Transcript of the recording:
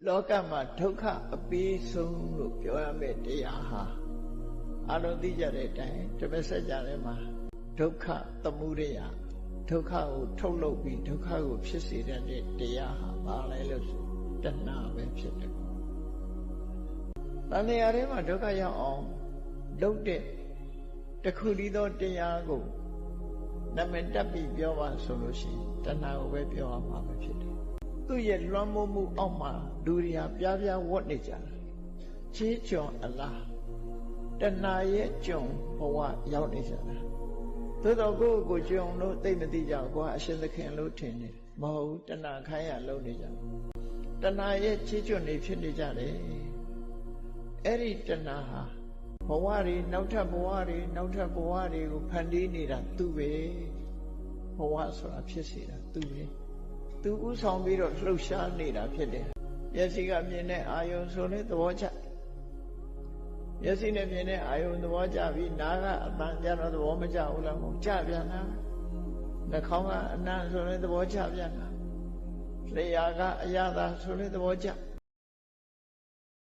လောကမှာဒုက္ခအပေးဆုံးလို့ပြောရမယ့်တရားဟာအလုံးသိကြတဲ့အတိုင်းဓမ္မစကြာထဲမှာဒုက္ခသမုဒယဒုက္ခကိုထုတ်လုပ်ပြီးဒုက္ခကိုဖြစ်စေတဲ့တရားဟာဘာလဲလို့ဆိုတဏှာပဲဖြစ်တယ်။တဏှာထဲမှာဒုက္ခရောက်အောင်လုပ်တဲ့တခုတည်းသောတရားကိုနာမည်တက်ပြီးပြောပါဆိုလို့ရှိရင်တဏှာကိုပဲပြောရမှာပဲဖြစ်တယ်။သူ့ရဲ့လွှမ်းမိုးမှုအောက်မှာလူတွေဟာပြားပြားဝတ်နေကြတယ်။ချေးကျွန်အလားတဏှာရဲ့ကျွန်ဘဝရောက်နေကြတာ။သို့တော့ကိုယ်ကျွန်လို့သိမသိကြဘူးကွာအရှင်သခင်လို့ထင်နေမဟုတ်ဘူးတဏှာခိုင်းရလုံးနေကြတဏှာရဲ့ချေးကျွန်နေဖြစ်နေကြတယ်။အဲ့ဒီတဏှာဟာဘဝတွေနောက်ထပ်ဘဝတွေကိုဖန်တီးနေတာသူပဲဘဝဆိုတာဖြစ်စေတာသူပဲသူဥဆောင်ပြီးတော့လှုပ်ရှားနေတာဖြစ်တယ်မျက်စိကမြင်တဲ့အာယုံဆိုတဲ့သဘောကျမျက်စိနဲ့မြင်တဲ့အာယုံသဘောကျပြီးနားကအပန်းကြတော့သဘောမကျဘူးလားမဟုတ်ကြပြန်တာနှာခေါင်းကအနံ့ဆိုတဲ့သဘောကျပြန်တာလျှာကအရသာဆိုတဲ့သဘောကျ